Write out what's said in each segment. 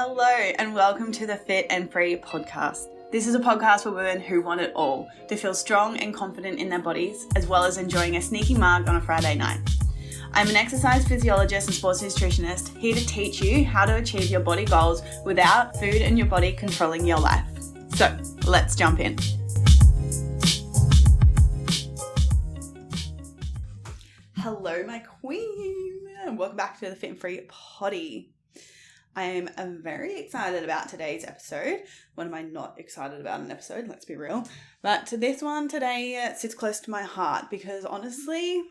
Hello and welcome to the Fit and Free podcast. This is a podcast for women who want it all, to feel strong and confident in their bodies, as well as enjoying a sneaky mug on a Friday night. I'm an exercise physiologist and sports nutritionist, here to teach you how to achieve your body goals without food and your body controlling your life. So let's jump in. Hello, my queen, and welcome back to the Fit and Free potty. I am very excited about today's episode. When am I not excited about an episode? Let's be real. But this one today sits close to my heart because honestly,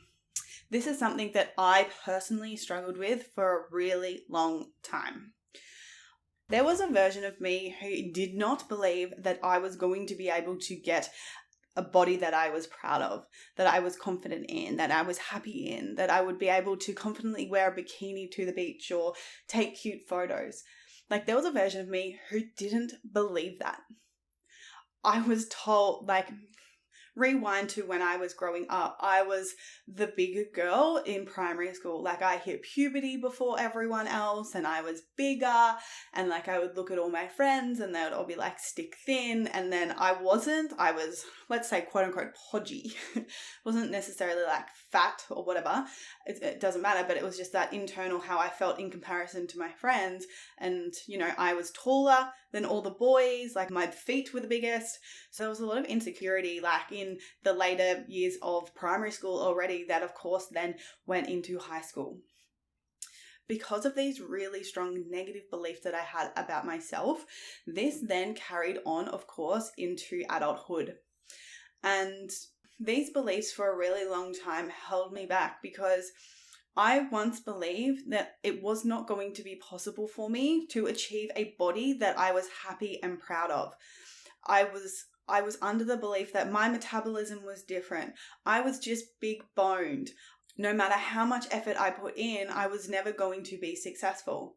this is something that I personally struggled with for a really long time. There was a version of me who did not believe that I was going to be able to get a body that I was proud of, that I was confident in, that I was happy in, that I would be able to confidently wear a bikini to the beach or take cute photos. Like, there was a version of me who didn't believe that. I was told, rewind to when I was growing up, I was the bigger girl in primary school. I hit puberty before everyone else and I was bigger, and I would look at all my friends and they would all be stick thin, and then I was, let's say, quote unquote podgy. Wasn't necessarily fat or whatever. It doesn't matter, but it was just that internal how I felt in comparison to my friends. And, I was taller than all the boys, my feet were the biggest. So there was a lot of insecurity, in the later years of primary school already, that of course then went into high school. Because of these really strong negative beliefs that I had about myself, this then carried on, of course, into adulthood. And these beliefs for a really long time held me back because I once believed that it was not going to be possible for me to achieve a body that I was happy and proud of. I was under the belief that my metabolism was different. I was just big boned. No matter how much effort I put in, I was never going to be successful.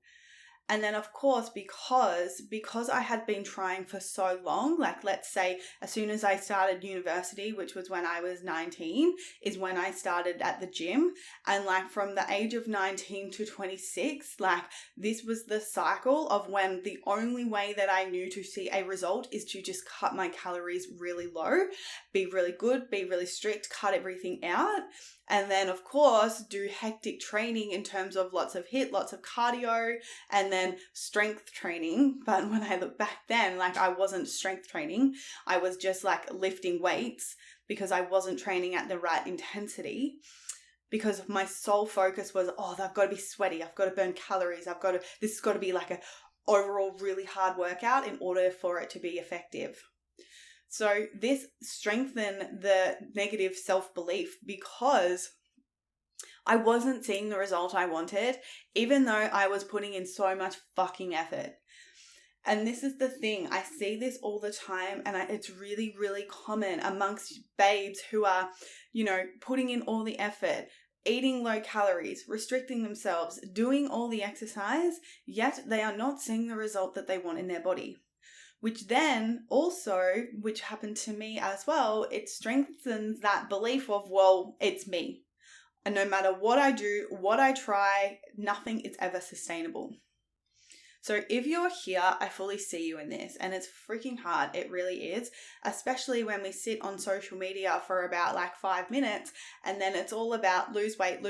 And then, of course, because I had been trying for so long, let's say as soon as I started university, which was when I was 19, is when I started at the gym. And from the age of 19 to 26, this was the cycle of when the only way that I knew to see a result is to just cut my calories really low, be really good, be really strict, cut everything out. And then, of course, do hectic training in terms of lots of HIIT, lots of cardio, and then strength training. But when I look back then, I wasn't strength training. I was just lifting weights because I wasn't training at the right intensity. Because my sole focus was, I've got to be sweaty. I've got to burn calories. This has got to be a overall really hard workout in order for it to be effective. So this strengthened the negative self-belief because I wasn't seeing the result I wanted, even though I was putting in so much fucking effort. And this is the thing, I see this all the time, and it's really, really common amongst babes who are, putting in all the effort, eating low calories, restricting themselves, doing all the exercise, yet they are not seeing the result that they want in their body. Which then also, which happened to me as well, it strengthens that belief of, it's me. And no matter what I do, what I try, nothing is ever sustainable. So if you're here, I fully see you in this, and it's freaking hard. It really is, especially when we sit on social media for about 5 minutes, and then it's all about lose weight,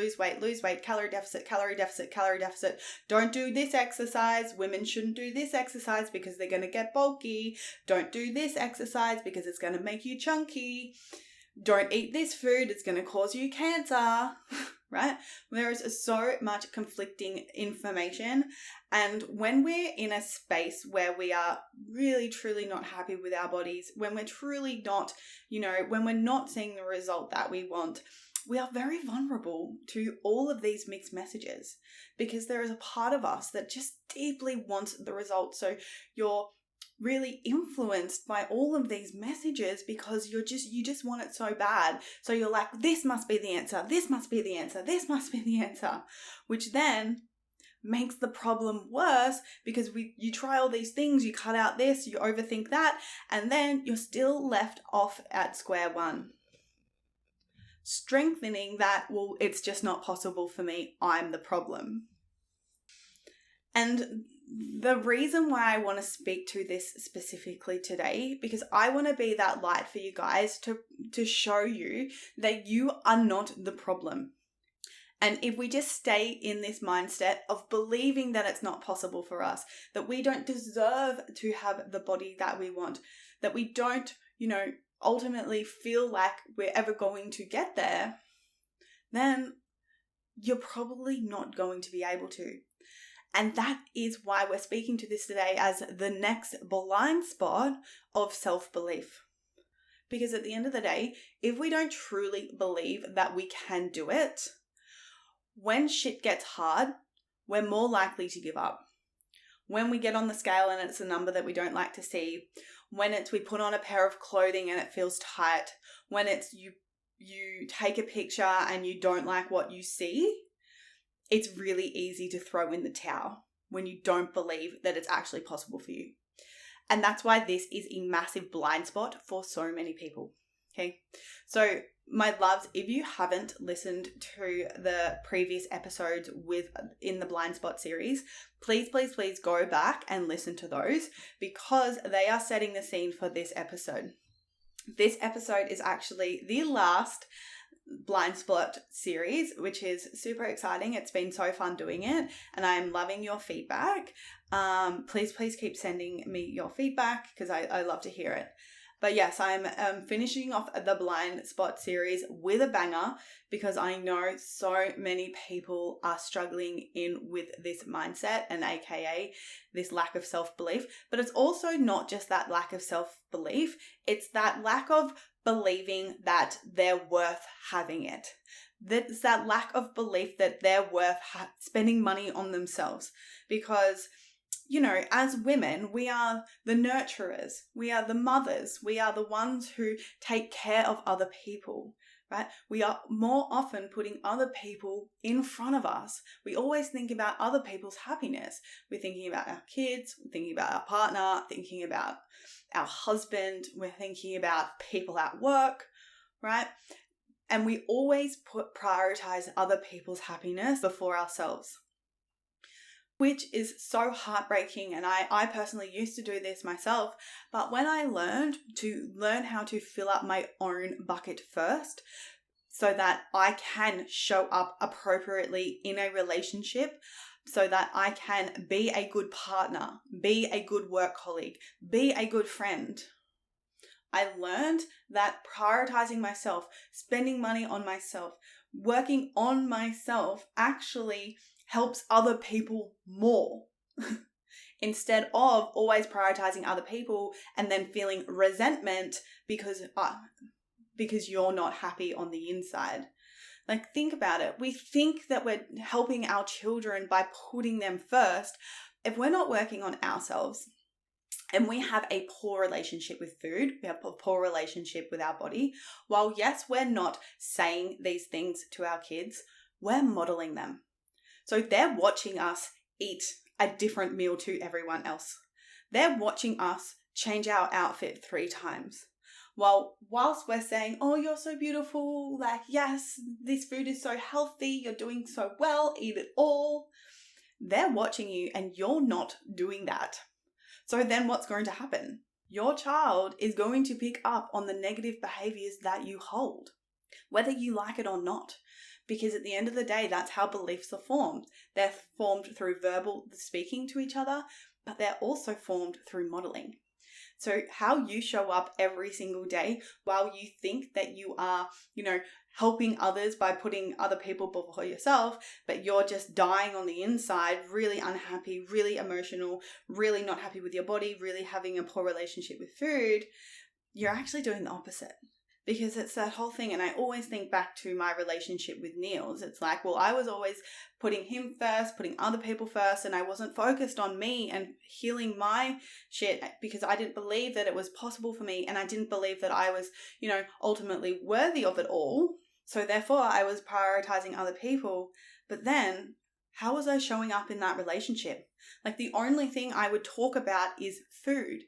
calorie deficit, calorie deficit, calorie deficit. Don't do this exercise. Women shouldn't do this exercise because they're going to get bulky. Don't do this exercise because it's going to make you chunky. Don't eat this food. It's going to cause you cancer. Right? There is so much conflicting information. And when we're in a space where we are really, truly not happy with our bodies, when we're truly not, when we're not seeing the result that we want, we are very vulnerable to all of these mixed messages because there is a part of us that just deeply wants the result. So you're really influenced by all of these messages because you just want it so bad. So you're this must be the answer, this must be the answer, this must be the answer, which then makes the problem worse because you try all these things, you cut out this, you overthink that, and then you're still left off at square one. Strengthening that, it's just not possible for me, I'm the problem. And the reason why I want to speak to this specifically today, because I want to be that light for you guys to show you that you are not the problem. And if we just stay in this mindset of believing that it's not possible for us, that we don't deserve to have the body that we want, that we don't, ultimately feel like we're ever going to get there, then you're probably not going to be able to. And that is why we're speaking to this today as the next blind spot of self-belief. Because at the end of the day, if we don't truly believe that we can do it, when shit gets hard, we're more likely to give up. When we get on the scale and it's a number that we don't like to see, when it's we put on a pair of clothing and it feels tight, when it's you take a picture and you don't like what you see, it's really easy to throw in the towel when you don't believe that it's actually possible for you. And that's why this is a massive blind spot for so many people. Okay, so my loves, if you haven't listened to the previous episodes in the blind spot series, please go back and listen to those, because they are setting the scene for this episode. This episode is actually the last blind spot series, which is super exciting. It's been so fun doing it, and I'm loving your feedback. Please keep sending me your feedback, because I love to hear it. But yes, I'm finishing off the blind spot series with a banger, because I know so many people are struggling with this mindset, and aka this lack of self-belief. But it's also not just that lack of self-belief, it's that lack of believing that they're worth having it. That's that lack of belief that they're worth spending money on themselves. Because as women, we are the nurturers, we are the mothers, we are the ones who take care of other people, right? We are more often putting other people in front of us. We always think about other people's happiness. We're thinking about our kids, we're thinking about our partner, thinking about our husband, we're thinking about people at work, right? And we always prioritize other people's happiness before ourselves, which is so heartbreaking. And I personally used to do this myself, but when I learned how to fill up my own bucket first, so that I can show up appropriately in a relationship, so that I can be a good partner, be a good work colleague, be a good friend, I learned that prioritizing myself, spending money on myself, working on myself actually helps other people more instead of always prioritizing other people and then feeling resentment because you're not happy on the inside. Like, think about it. We think that we're helping our children by putting them first. If we're not working on ourselves and we have a poor relationship with food, we have a poor relationship with our body, while yes, we're not saying these things to our kids, we're modeling them. So they're watching us eat a different meal to everyone else. They're watching us change our outfit 3 times. Whilst we're saying, oh, you're so beautiful, like, yes, this food is so healthy, you're doing so well, eat it all, they're watching you and you're not doing that. So then what's going to happen? Your child is going to pick up on the negative behaviors that you hold, whether you like it or not. Because at the end of the day, that's how beliefs are formed. They're formed through verbal speaking to each other, but they're also formed through modeling. So how you show up every single day while you think that you are, helping others by putting other people before yourself, but you're just dying on the inside, really unhappy, really emotional, really not happy with your body, really having a poor relationship with food, you're actually doing the opposite. Because it's that whole thing, and I always think back to my relationship with Niels. It's like, well, I was always putting him first, putting other people first, and I wasn't focused on me and healing my shit because I didn't believe that it was possible for me, and I didn't believe that I was, ultimately worthy of it all. So therefore, I was prioritizing other people. But then, how was I showing up in that relationship? Like, the only thing I would talk about is food.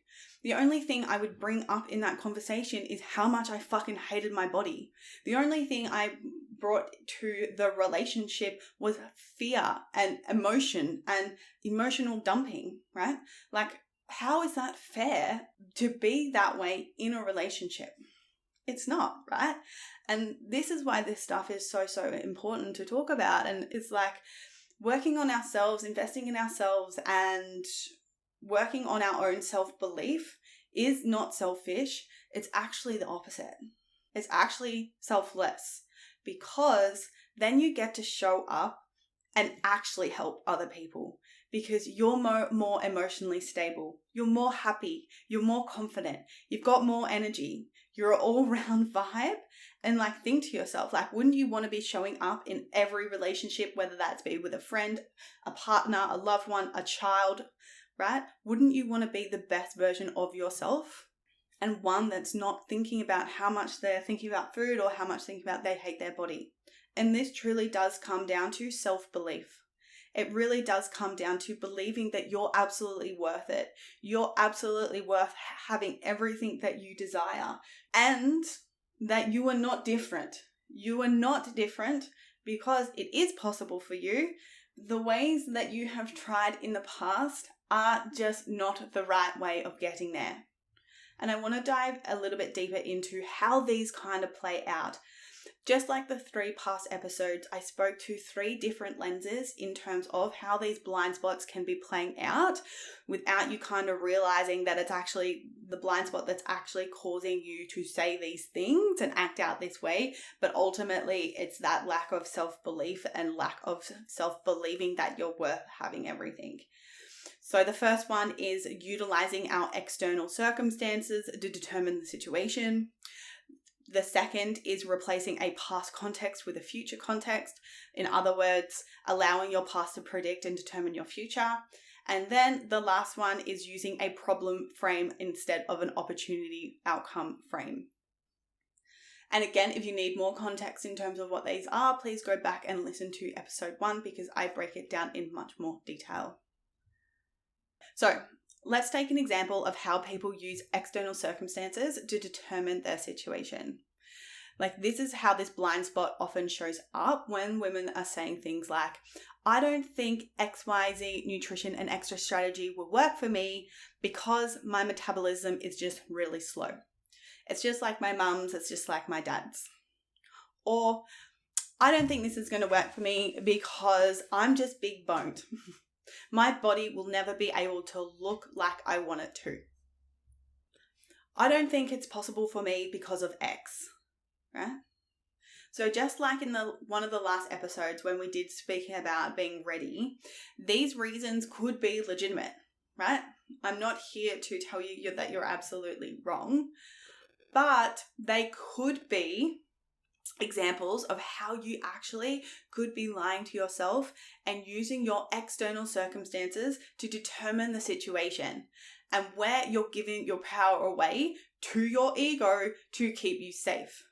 The only thing I would bring up in that conversation is how much I fucking hated my body. The only thing I brought to the relationship was fear and emotion and emotional dumping, right? Like, how is that fair to be that way in a relationship? It's not, right? And this is why this stuff is so important to talk about. And it's like working on ourselves, investing in ourselves, and working on our own self-belief is not selfish. It's actually the opposite. It's actually selfless, because then you get to show up and actually help other people, because you're more emotionally stable. You're more happy. You're more confident. You've got more energy. You're an all-round vibe. And like, think to yourself, like, wouldn't you want to be showing up in every relationship, whether that's be with a friend, a partner, a loved one, a child, right? Wouldn't you want to be the best version of yourself? And one that's not thinking about how much they're thinking about food or how much thinking about they hate their body. And this truly does come down to self-belief. It really does come down to believing that you're absolutely worth it. You're absolutely worth having everything that you desire, and that you are not different. You are not different because it is possible for you. The ways that you have tried in the past are just not the right way of getting there. And I want to dive a little bit deeper into how these kind of play out. Just like the 3 past episodes, I spoke to 3 different lenses in terms of how these blind spots can be playing out without you kind of realizing that it's actually the blind spot that's actually causing you to say these things and act out this way. But ultimately, it's that lack of self-belief and lack of self-believing that you're worth having everything. So the first one is utilizing our external circumstances to determine the situation. The second is replacing a past context with a future context. In other words, allowing your past to predict and determine your future. And then the last one is using a problem frame instead of an opportunity outcome frame. And again, if you need more context in terms of what these are, please go back and listen to episode 1 because I break it down in much more detail. So let's take an example of how people use external circumstances to determine their situation. Like, this is how this blind spot often shows up when women are saying things like, I don't think XYZ nutrition and extra strategy will work for me because my metabolism is just really slow. It's just like my mum's, it's just like my dad's. Or, I don't think this is going to work for me because I'm just big boned. My body will never be able to look like I want it to. I don't think it's possible for me because of X, right? So just like in one of the last episodes when we did speak about being ready, these reasons could be legitimate, right? I'm not here to tell you that you're absolutely wrong, but they could be examples of how you actually could be lying to yourself and using your external circumstances to determine the situation, and where you're giving your power away to your ego to keep you safe.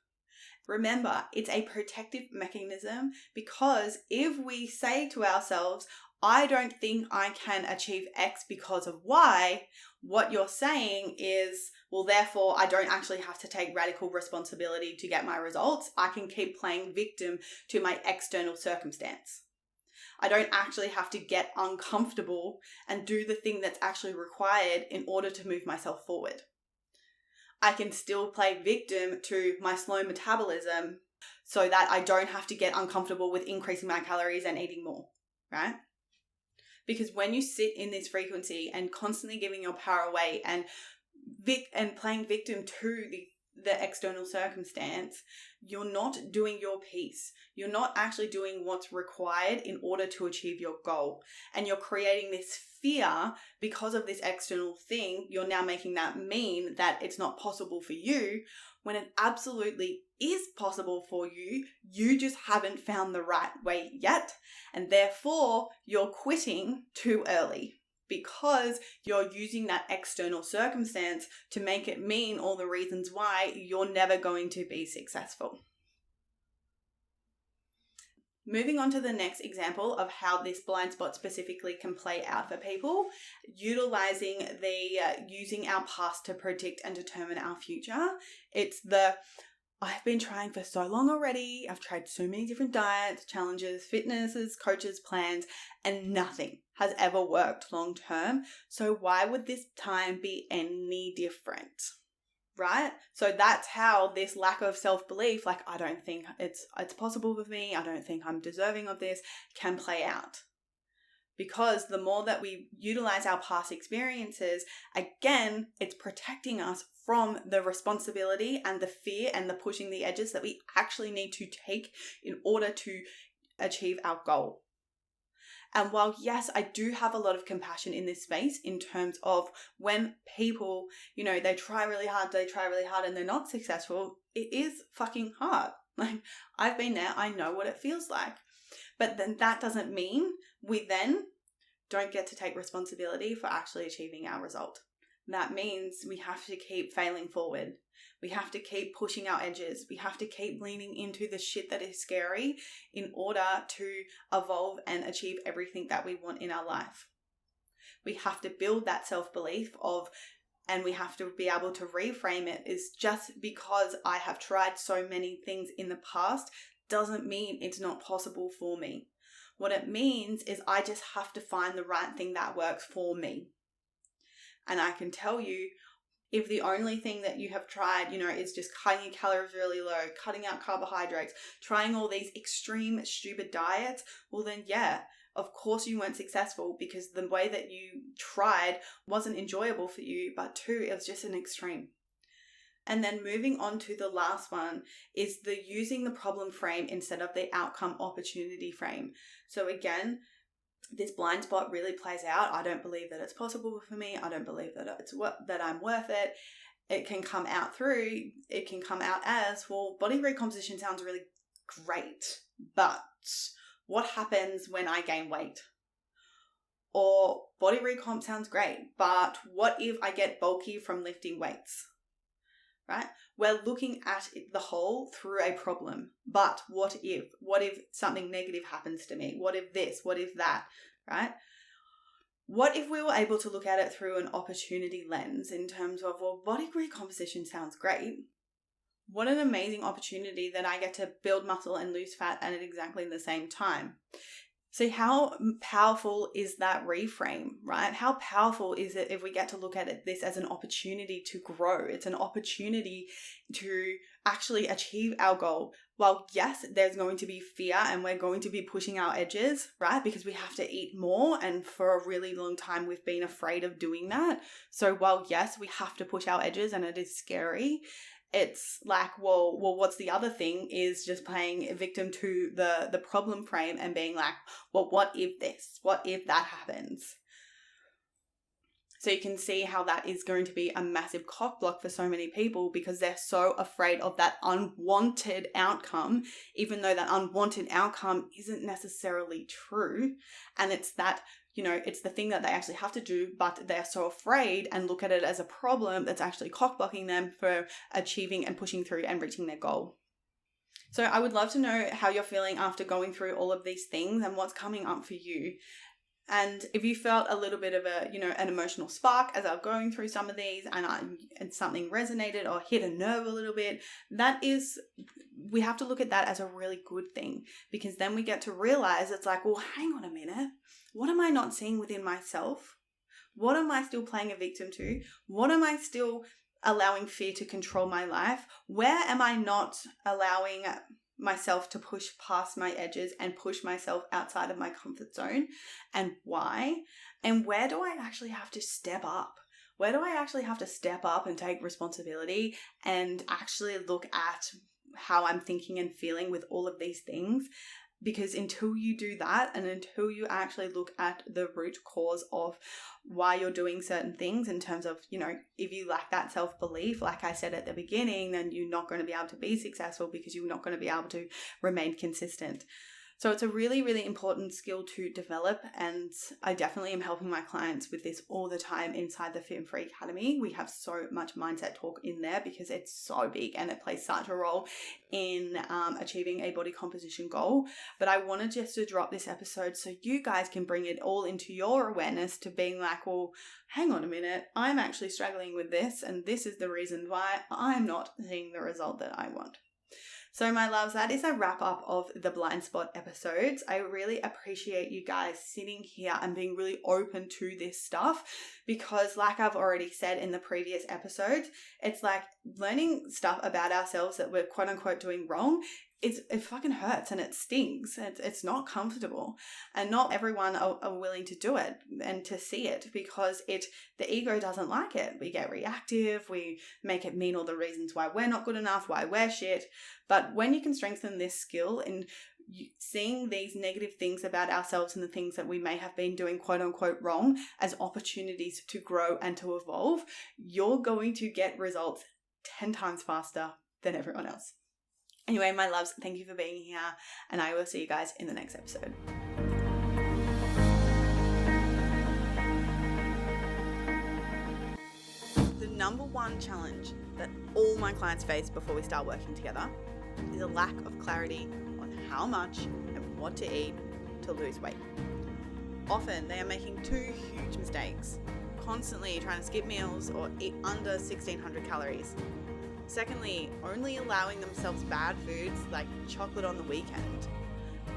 Remember, it's a protective mechanism, because if we say to ourselves, I don't think I can achieve X because of Y, what you're saying is, well, therefore, I don't actually have to take radical responsibility to get my results. I can keep playing victim to my external circumstance. I don't actually have to get uncomfortable and do the thing that's actually required in order to move myself forward. I can still play victim to my slow metabolism so that I don't have to get uncomfortable with increasing my calories and eating more, right? Because when you sit in this frequency and constantly giving your power away and playing victim to the external circumstance, you're not doing your piece. You're not actually doing what's required in order to achieve your goal. And you're creating this fear because of this external thing. You're now making that mean that it's not possible for you, when it absolutely is possible for you. You just haven't found the right way yet. And therefore, you're quitting too early, because you're using that external circumstance to make it mean all the reasons why you're never going to be successful. Moving on to the next example of how this blind spot specifically can play out for people, utilizing using our past to predict and determine our future. It's the I've been trying for so long already. I've tried so many different diets, challenges, fitnesses, coaches, plans, and nothing has ever worked long term. So why would this time be any different? Right? So that's how this lack of self-belief, like I don't think it's possible for me, I don't think I'm deserving of this, can play out. Because the more that we utilize our past experiences, again, it's protecting us from the responsibility and the fear and the pushing the edges that we actually need to take in order to achieve our goal. And while, yes, I do have a lot of compassion in this space in terms of when people, they try really hard and they're not successful, it is fucking hard. Like, I've been there, I know what it feels like. But then that doesn't mean we then don't get to take responsibility for actually achieving our result. That means we have to keep failing forward. We have to keep pushing our edges. We have to keep leaning into the shit that is scary in order to evolve and achieve everything that we want in our life. We have to build that self-belief and we have to be able to reframe it is just because I have tried so many things in the past doesn't mean it's not possible for me. What it means is I just have to find the right thing that works for me. And I can tell you, if the only thing that you have tried, is just cutting your calories really low, cutting out carbohydrates, trying all these extreme, stupid diets, well then, yeah, of course you weren't successful because the way that you tried wasn't enjoyable for you, but two, it was just an extreme. And then moving on to the last one is the using the problem frame instead of the outcome opportunity frame. So again, this blind spot really plays out. I don't believe that it's possible for me. I don't believe that I'm worth it. It can come out as, well, body recomposition sounds really great, but what happens when I gain weight? Or body recomp sounds great, but what if I get bulky from lifting weights? Right? We're looking at the whole through a problem. But what if? What if something negative happens to me? What if this? What if that? Right? What if we were able to look at it through an opportunity lens in terms of, well, body recomposition sounds great. What an amazing opportunity that I get to build muscle and lose fat at exactly the same time. See, how powerful is that reframe, right? How powerful is it if we get to look at this as an opportunity to grow? It's an opportunity to actually achieve our goal. While yes, there's going to be fear and we're going to be pushing our edges, right? Because we have to eat more, and for a really long time we've been afraid of doing that. So while yes, we have to push our edges and it is scary, it's like, well, what's the other thing is just playing victim to the problem frame and being like, well, what if this? What if that happens? So you can see how that is going to be a massive cock block for so many people because they're so afraid of that unwanted outcome, even though that unwanted outcome isn't necessarily true. And it's that, it's the thing that they actually have to do, but they're so afraid and look at it as a problem that's actually cock blocking them for achieving and pushing through and reaching their goal. So I would love to know how you're feeling after going through all of these things and what's coming up for you. And if you felt a little bit of an emotional spark as I was going through some of these and something resonated or hit a nerve a little bit, we have to look at that as a really good thing, because then we get to realize it's like, well, hang on a minute. What am I not seeing within myself? What am I still playing a victim to? What am I still allowing fear to control my life? Where am I not allowing myself to push past my edges and push myself outside of my comfort zone, and why? And where do I actually have to step up? Where do I actually have to step up and take responsibility and actually look at how I'm thinking and feeling with all of these things? Because until you do that, and until you actually look at the root cause of why you're doing certain things in terms of, if you lack that self-belief, like I said at the beginning, then you're not going to be able to be successful because you're not going to be able to remain consistent. So it's a really, really important skill to develop, and I definitely am helping my clients with this all the time inside the Fit and Free Academy. We have so much mindset talk in there because it's so big and it plays such a role in achieving a body composition goal. But I wanted just to drop this episode so you guys can bring it all into your awareness to being like, well, hang on a minute, I'm actually struggling with this, and this is the reason why I'm not seeing the result that I want. So my loves, that is a wrap up of the blind spot episodes. I really appreciate you guys sitting here and being really open to this stuff, because like I've already said in the previous episodes, it's like learning stuff about ourselves that we're quote unquote doing wrong. It fucking hurts and it stings. It's not comfortable, and not everyone are willing to do it and to see it, because the ego doesn't like it. We get reactive. We make it mean all the reasons why we're not good enough, why we're shit. But when you can strengthen this skill in seeing these negative things about ourselves and the things that we may have been doing quote unquote wrong as opportunities to grow and to evolve, you're going to get results 10 times faster than everyone else. Anyway, my loves, thank you for being here, and I will see you guys in the next episode. The number one challenge that all my clients face before we start working together is a lack of clarity on how much and what to eat to lose weight. Often they are making two huge mistakes, constantly trying to skip meals or eat under 1,600 calories. Secondly, only allowing themselves bad foods like chocolate on the weekend,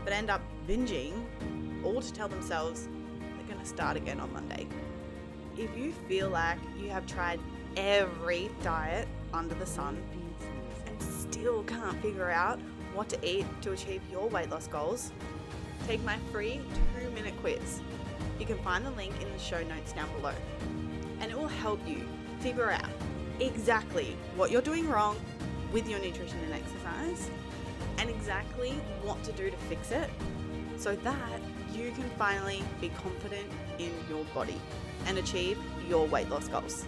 but end up binging, all to tell themselves they're going to start again on Monday. If you feel like you have tried every diet under the sun and still can't figure out what to eat to achieve your weight loss goals, take my free 2-minute quiz. You can find the link in the show notes down below, and it will help you figure out exactly what you're doing wrong with your nutrition and exercise, and exactly what to do to fix it, so that you can finally be confident in your body and achieve your weight loss goals.